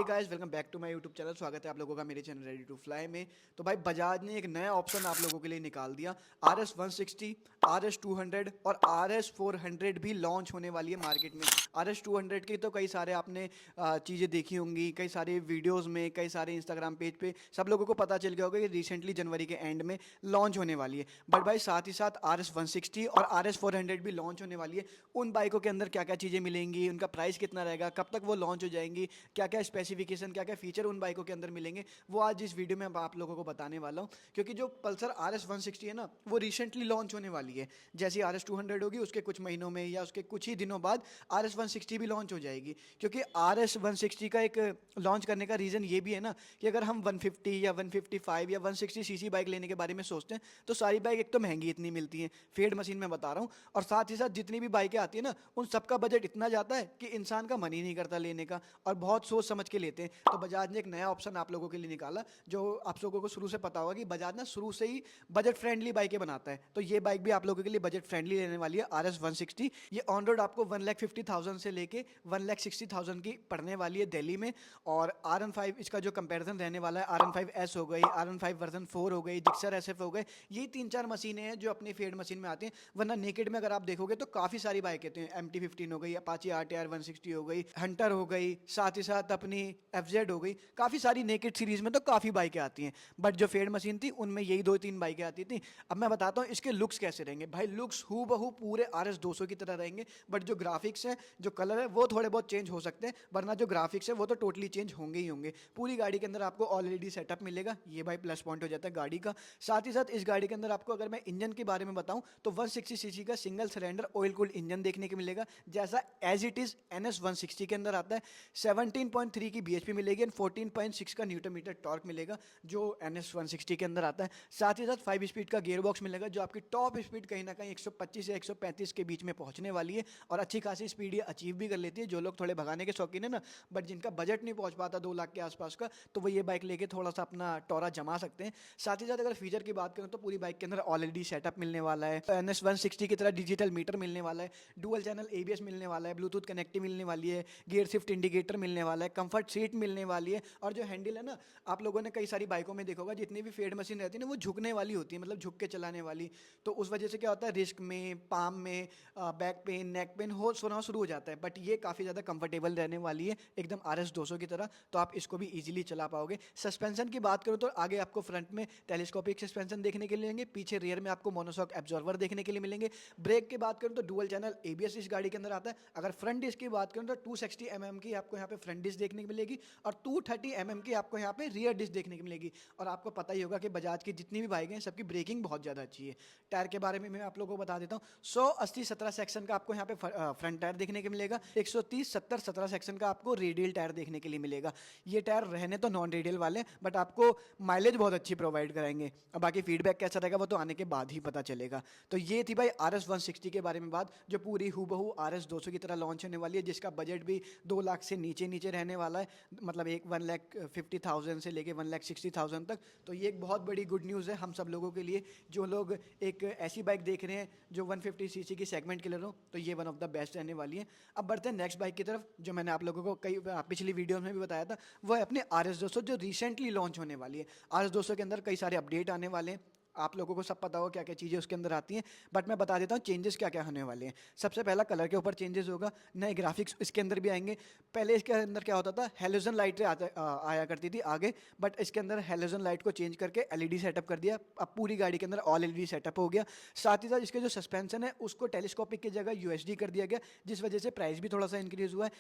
Hey guys, welcome back to my YouTube channel. स्वागत है आप लोगों का मेरे चैनल रेडी टू फ्लाई में। तो भाई बजाज ने एक नया ऑप्शन आप लोगों के लिए निकाल दिया। RS 160, RS 200 और RS 400 भी लॉन्च होने वाली है मार्केट में। RS 200 की तो कई सारे आपने चीज़ें देखी होंगी, कई सारे वीडियोज़ में, कई सारे इंस्टाग्राम पेज पे सब लोगों को पता चल गया होगा कि रिसेंटली जनवरी के एंड में लॉन्च होने वाली है। बट भाई साथ ही साथ RS 160 और RS 400 भी लॉन्च होने वाली है। उन बाइकों के अंदर क्या क्या चीज़ें मिलेंगी, उनका प्राइस कितना रहेगा, कब तक वो लॉन्च हो जाएंगी, क्या क्या स्पेसिफिकेशन, क्या क्या फीचर उन बाइकों के अंदर मिलेंगे, वो आज इस वीडियो में आप लोगों को बताने वाला हूँ। क्योंकि जो पल्सर RS 160 है ना, वो रिसेंटली लॉन्च होने वाली है। जैसी RS 200 होगी उसके कुछ महीनों में या उसके कुछ ही दिनों बाद RS 160 भी लॉन्च हो जाएगी। क्योंकि RS 160 का एक लॉन्च करने का रीज़न ये भी है ना कि अगर हम 150 या 155 या 160 cc बाइक लेने के बारे में सोचते हैं तो सारी बाइक एक तो महंगी इतनी मिलती हैं, फेड मशीन में बता रहा हूँ, और साथ ही साथ जितनी भी बाइकें आती है ना उन सबका बजट इतना जाता है कि इंसान का मन ही नहीं करता लेने का, और बहुत सोच समझ के लेते हैं। तो बजाज ने एक नया ऑप्शन आप लोगों के लिए निकाला। जो आप लोगों को शुरू से पता होगा कि बजाज ना शुरू से ही बजट फ्रेंडली बाइकें बनाता है, तो ये बाइक भी आप लोगों के लिए बजट फ्रेंडली लेने वाली है RS 160। ये ऑन रोड आपको 1,50,000 से लेके 1,60,000 की पड़ने वाली है दिल्ली में। और RN 5 इसका जो कंपैरिजन रहने वाला है, RN 5S हो गई, RN 5 वर्जन 4 हो गई, जिक्सर SF हो गए, ये 3-4 मशीनें हैं जो अपनी फेड मशीन में आती हैं। वरना नेकेड में अगर आप देखोगे तो काफ़ी सारी बाइकें हैं। MT 15 हो गई, अपाची RTR 160 हो गई, हंटर हो गई, साथ ही साथ अपनी FZ हो गई, काफ़ी सारी नेकेड सीरीज में तो काफ़ी बाइकें आती हैं। बट जो फेड मशीन थी उनमें यही 2-3 बाइकें आती थी। अब मैं बताता हूँ इसके लुक्स कैसे रहेंगे। भाई लुक्स हू बहू पूरे RS 200 की तरह रहेंगे, बट जो ग्राफिक्स है, जो कलर है, वो थोड़े बहुत चेंज हो सकते हैं, वरना जो ग्राफिक्स है वो तो टोटली चेंज होंगे ही होंगे। पूरी गाड़ी के अंदर आपको ऑलरेडी सेटअप मिलेगा, ये भाई प्लस पॉइंट हो जाता है गाड़ी का। साथ ही साथ इस गाड़ी के अंदर आपको अगर मैं इंजन के बारे में बताऊं तो 160 cc का single cylinder oil cooled engine देखने को मिलेगा, जैसा एज इट इज NS 160 के अंदर आता है। 17.3 की BHP मिलेगी एंड 14.6 का न्यूटन मीटर टॉर्क मिलेगा जो NS 160 के अंदर आता है। साथ ही साथ 5 स्पीड का गियर बॉक्स मिलेगा, जो आपकी टॉप स्पीड कहीं ना कहीं 125 से 135 के बीच में पहुंचने वाली है, और अच्छी खासी स्पीड ये अचीव भी कर लेती है। जो लोग थोड़े भगाने के शौकीन है ना, बट जिनका बजट नहीं पहुंच पाता 2 लाख के आसपास का, तो वो ये बाइक लेके थोड़ा सा अपना टोरा जमा सकते हैं। साथ ही साथ अगर फीचर की बात करें तो पूरी बाइक के अंदर ऑलरेडी सेटअप मिलने वाला है, NS 160 की तरह डिजिटल मीटर मिलने वाला है, डुअल चैनल ABS मिलने वाला है, ब्लूटूथ कनेक्टिव मिलने वाली है, गियर शिफ्ट इंडिकेटर मिलने वाला है, कंफर्ट सीट मिलने वाली है। और जो हैंडल है ना, आप लोगों ने कई सारी बाइकों में देखा होगा जितनी भी फेड मशीन रहती है ना वो झुकने वाली होती है, मतलब झुक के चलाने वाली। तो उस वजह से क्या होता है, रिस्क में, पाम में, बैक पेन, नेक पेन हो सोना शुरू हो जाता है। बट ये काफ़ी ज़्यादा कंफर्टेबल रहने वाली है, एकदम RS 200 की तरह, तो आप इसको भी ईजिली चला पाओगे। सस्पेंशन की बात करूँ तो आगे आपको फ्रंट में टेलीस्कोपिक सस्पेंशन देखने के लिए मिलेंगे, पीछे रियर में आपको मोनोशॉक एब्जॉर्वर देखने के लिए मिलेंगे। ब्रेक की बात करूँ तो डुअल चैनल ABS इस गाड़ी के अंदर आता है। अगर फ्रंट डिस्क की बात करूँ तो 260 mm की आपको यहाँ पे फ्रंट डिस्क देखने को मिलेगी, और 230 mm की आपको यहाँ पे रियर डिस्क देखने को मिलेगी। और आपको पता ही होगा कि बजाज की जितनी भी बाइकें हैं सबकी ब्रेकिंग बहुत ज़्यादा अच्छी है। टायर के बारे में मैं आप लोगों को बता देता हूँ। 180-17 सेक्शन का आपको यहाँ पे फ्रंट टायर देखने को मिलेगा, 130-70-17 सेक्शन का आपको रेडियल टायर देखने के लिए मिलेगा। ये टायर रहने तो नॉन रेडियल वाले, बट आपको माइलेज बहुत अच्छी प्रोवाइड कराएंगे। अब बाकी फीडबैक कैसा रहेगा वो तो आने के बाद ही पता चलेगा। तो ये थी भाई RS 160 के बारे में बात, जो पूरी हूबहू RS 200 की तरह लॉन्च होने वाली है, जिसका बजट भी 2 लाख से नीचे नीचे रहने वाला है, मतलब 1,50,000 से लेके 1,60,000 तक। तो ये एक बहुत बड़ी गुड न्यूज़ है हम सब लोगों के लिए, जो लोग एक ऐसी बाइक देख रहे हैं जो 150 cc की सेगमेंट के लिए हो, तो ये वन ऑफ द बेस्ट रहने वाली है। अब बढ़ते हैं नेक्स्ट बाइक की तरफ, जो मैंने आप लोगों को कई पिछली वीडियो में भी बताया था, वो है अपने RS 200 जो रिसेंटली लॉन्च होने वाली है। RS 200 के अंदर कई सारे अपडेट आने वाले हैं, आप लोगों को सब पता होगा क्या क्या चीज़ें उसके अंदर आती हैं, बट मैं बता देता हूँ चेंजेस क्या क्या होने वाले हैं। सबसे पहला कलर के ऊपर चेंजेस होगा, नए ग्राफिक्स इसके अंदर भी आएंगे। पहले इसके अंदर क्या होता था, हेलोजन लाइट आया करती थी आगे, बट इसके अंदर हेलोजन लाइट को चेंज करके LED सेटअप कर दिया। अब पूरी गाड़ी के अंदर ऑल LED सेटअप हो गया। साथ ही साथ इसके जो सस्पेंशन है उसको टेलीस्कोपिक की जगह UHD कर दिया गया, जिस वजह से प्राइस भी थोड़ा सा इंक्रीज हुआ है।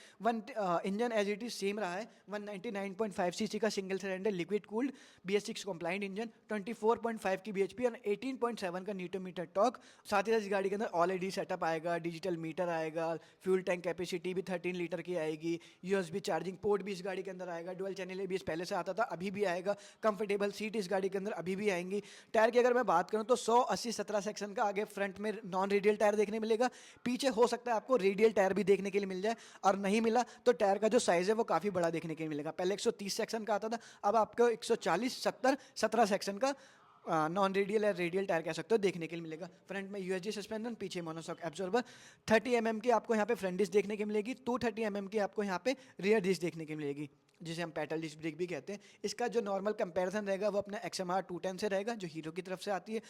Engine as it is same रहा है, 199.5 cc का single cylinder liquid cooled BS6 compliant engine, 24.5 की BHP और 18.7 का न्यूटन मीटर टॉर्क। साथ ही साथ इस गाड़ी के अंदर ऑलरेडी सेटअप आएगा, डिजिटल मीटर आएगा, फ्यूल टैंक कैपेसिटी भी 13 लीटर की आएगी, USB चार्जिंग पोर्ट भी इस गाड़ी के अंदर आएगा, डुअल चैनल ABS पहले से आता था, अभी भी आएगा, कंफर्टेबल सीट इस गाड़ी के अंदर अभी भी आएंगी। टायर की अगर मैं बात करूं तो 180-17 सेक्शन का आगे फ्रंट में नॉन रेडियल टायर देखने मिलेगा, पीछे हो सकता है आपको रेडियल टायर भी देखने के लिए मिल जाए, और नहीं मिला तो टायर का जो साइज है वो काफ़ी बड़ा देखने के लिए मिलेगा। पहले 130 सेक्शन का आता था, अब आपको 140-70-17 सेक्शन का नॉन रेडियल या रेडियल टायर कह सकते हो देखने के लिए मिलेगा। फ्रंट में UHD सस्पेंशन, पीछे मोनोशॉक एब्जॉर्बर, 30 mm की आपको यहाँ पे फ्रंट डिस्क देखने की मिलेगी, 230 mm की आपको यहाँ पे रियर डिस्क देखने की मिलेगी। जिसे हम पेडल डिस्क ब्रेक भी कहते हैं। इसका जो नॉर्मल कंपैरिजन रहेगा वो अपना XMR 210 से रहेगा जो हीरो की तरफ से आती है,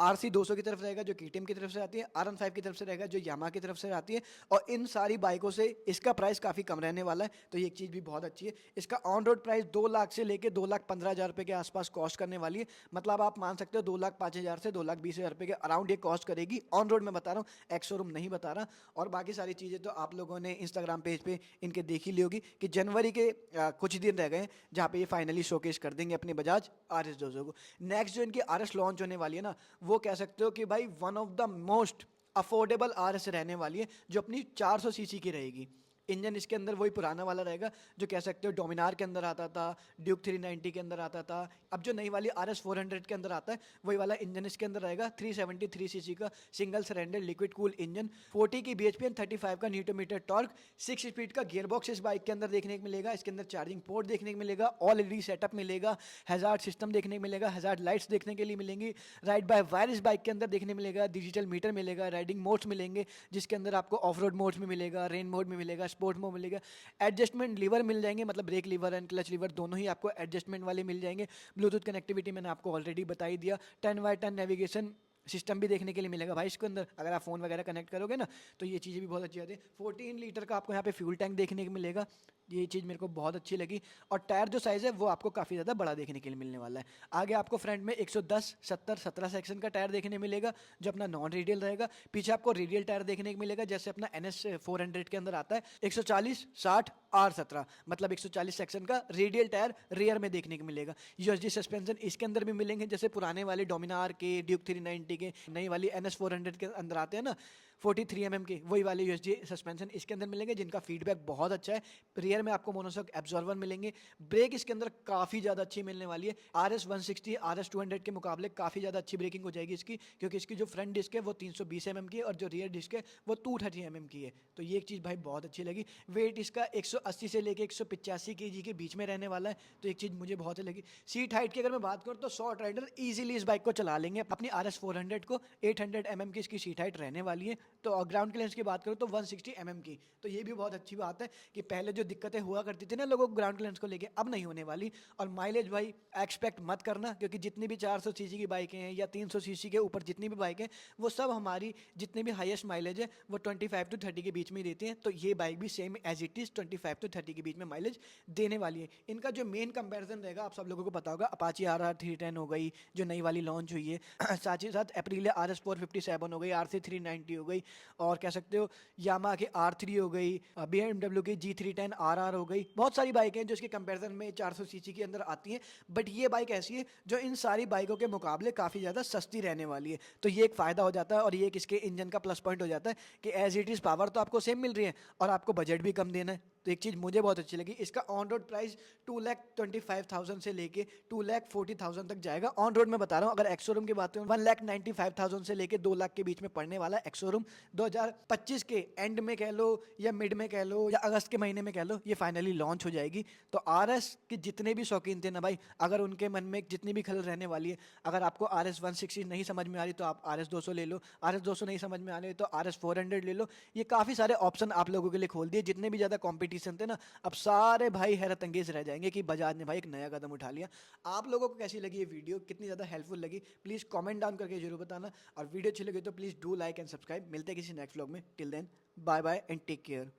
RC 200 की तरफ रहेगा जो KTM की तरफ से आती है, R15 की तरफ से रहेगा जो यामा की तरफ से आती है। और इन सारी बाइकों से इसका प्राइस काफ़ी कम रहने वाला है, तो ये एक चीज़ भी बहुत अच्छी है। इसका ऑन रोड प्राइस 2 लाख से लेके 2,15,000 रुपये के आसपास कॉस्ट करने वाली है। मतलब आप मान सकते हो 2,05,000 से 2,20,000 रुपये के अराउंड ये कॉस्ट करेगी ऑन रोड में, बता रहा हूँ, एक्स शोरूम नहीं बता रहा। और बाकी सारी चीज़ें तो आप लोगों ने इंस्टाग्राम पेज पे इनके देख ही ली होगी कि जनवरी के कुछ दिन रह गए हैं जहाँ पे ये फाइनली शोकेस कर देंगे अपनी बजाज RS 200 को। नेक्स्ट जो इनकी RS लॉन्च होने वाली है ना, वो कह सकते हो कि भाई one of the most affordable RS रहने वाली है, जो अपनी 400 सीसी की रहेगी। इंजन इसके अंदर वही पुराना वाला रहेगा जो कह सकते हो डोमिनार के अंदर आता था, ड्यूक 390 के अंदर आता था। अब जो नई वाली RS 400 के अंदर आता है वही वाला इंजन इसके अंदर रहेगा। 373 सीसी का single cylinder liquid cool engine, 40 की bhp एंड 35 का न्यूटन मीटर टॉर्क, 6 स्पीड का गियर बॉक्स इस बाइक के अंदर देखने को मिलेगा। इसके अंदर चार्जिंग पोर्ट देखने को मिलेगा, ऑल LED सेटअप मिलेगा, हैजार्ड सिस्टम देखने को मिलेगा, हैजार्ड लाइट्स देखने के लिए मिलेंगी, राइड बाय वायर इस बाइक के अंदर देखने मिलेगा, डिजिटल मीटर मिलेगा, राइडिंग मोड्स मिलेंगे जिसके अंदर आपको ऑफ रोड मोड्स में मिलेगा, रेन मोड में मिलेगा, स्पोर्ट मोड मिलेगा, एडजस्टमेंट लीवर मिल जाएंगे, मतलब brake lever and clutch lever दोनों ही आपको एडजस्टमेंट वाले मिल जाएंगे। ब्लूटूथ कनेक्टिविटी मैंने आपको ऑलरेडी बताई दिया। 10x10 नेविगेशन सिस्टम भी देखने के लिए मिलेगा भाई इसके अंदर। अगर आप फ़ोन वगैरह कनेक्ट करोगे ना तो ये चीज़ें भी बहुत अच्छी आती है। 14 लीटर का आपको यहाँ पे फ्यूल टैंक देखने को मिलेगा, ये चीज़ मेरे को बहुत अच्छी लगी। और टायर जो साइज़ है वो आपको काफ़ी ज़्यादा बड़ा देखने के लिए मिलने वाला है। आगे आपको फ्रंट में 110, 70, 17 सेक्शन का टायर देखने मिलेगा जो अपना नॉन रेडियल रहेगा। पीछे आपको रेडियल टायर देखने को मिलेगा जैसे अपना NS 400 के अंदर आता है। 140, 60, R17 मतलब 140 सेक्शन का रेडियल टायर रेयर में देखने को मिलेगा। USD सस्पेंशन इसके अंदर भी मिलेंगे जैसे पुराने वाले डोमिनार के, ड्यूक 390 के, नई वाली NS 400 के अंदर आते हैं ना 43 mm के, वही वाले USD सस्पेंशन इसके अंदर मिलेंगे जिनका फीडबैक बहुत अच्छा है। रियर में आपको मोनोशॉक एब्जॉर्वर मिलेंगे। ब्रेक इसके अंदर काफ़ी ज़्यादा अच्छी मिलने वाली है। RS 160 RS 200 के मुकाबले काफ़ी ज़्यादा अच्छी ब्रेकिंग हो जाएगी इसकी, क्योंकि इसकी जो फ्रंट डिस्क है वो 320 mm की है और जो रियर डिस्क है वो 230 mm की है। तो ये एक चीज़ भाई बहुत अच्छी लगी। वेट इसका 180 से लेके 185 kg के बीच में रहने वाला है, तो एक चीज़ मुझे बहुत लगी। सीट हाइट की अगर मैं बात करूँ तो शॉर्ट राइडर ईजिली इस बाइक को चला लेंगे। अपनी RS 400 को 800 mm की इसकी सीट हाइट रहने वाली है। तो ग्राउंड क्लियरेंस की बात करूँ तो 160 mm की, तो ये भी बहुत अच्छी बात है कि पहले जो दिक्कतें हुआ करती थी ना लोगों को ग्राउंड क्लियरेंस को लेके, अब नहीं होने वाली। और माइलेज भाई एक्सपेक्ट मत करना, क्योंकि जितनी भी 400 सीसी की बाइकें हैं या 300 सीसी के ऊपर जितनी भी बाइकें वो सब हमारी जितनी भी हाईएस्ट माइलेज है वो 25 to 30 के बीच में ही देती हैं। तो ये बाइक भी same as it is 25 to 30 के बीच में माइलेज देने वाली है। इनका जो मेन कंपैरिजन रहेगा आप सब लोगों को पता होगा, अपाची RR 310 हो गई जो नई वाली लॉन्च हुई है, साथ ही साथ Aprilia RS 457 हो गई, RC 390 हो गई, और कह सकते हो यामा की R3 हो गई, BMW की G310 RR हो गई। बहुत सारी बाइकें हैं जो इसके कंपैरिजन में 400 सीसी के अंदर आती हैं, बट ये बाइक ऐसी है जो इन सारी बाइकों के मुकाबले काफ़ी ज़्यादा सस्ती रहने वाली है। तो ये एक फ़ायदा हो जाता है और ये एक इसके इंजन का प्लस पॉइंट हो जाता है कि एज इट इज़ पावर तो आपको सेम मिल रही है और आपको बजट भी कम देना है। तो एक चीज़ मुझे बहुत अच्छी लगी, इसका ऑन रोड प्राइस 2,25,000 से लेके 2,40,000 तक जाएगा। ऑन रोड में बता रहा हूँ, अगर एक्स शोरूम की बात करूँ 1,95,000 से लेके 2 लाख के बीच में पड़ने वाला एक्स शोरूम 2025 के एंड में कह लो या मिड में कह लो या अगस्त के महीने में कह लो, ये फाइनली लॉन्च हो जाएगी। तो RS के जितने भी शौकीन थे ना भाई, अगर उनके मन में जितनी भी खलल रहने वाली है, अगर आपको RS 160 नहीं समझ में आ रही तो आप RS 200 ले लो, RS 200 नहीं समझ में आ रही तो RS 400 ले लो। ये काफ़ी सारे ऑप्शन आप लोगों के लिए खोल दिए। जितने भी ज़्यादा कॉम्पिटिशन थे ना, अब सारे भाई हैरत अंगेज रह जाएंगे कि बजाज ने भाई एक नया कदम उठा लिया। आप लोगों को कैसी लगी ये वीडियो, कितनी ज़्यादा हेल्पफुल लगी, प्लीज़ कमेंट डाउन करके जरूर बताना। और वीडियो अच्छी लगी तो please do like and subscribe. मिलते हैं किसी नेक्स्ट व्लॉग में। Till then bye bye and take care.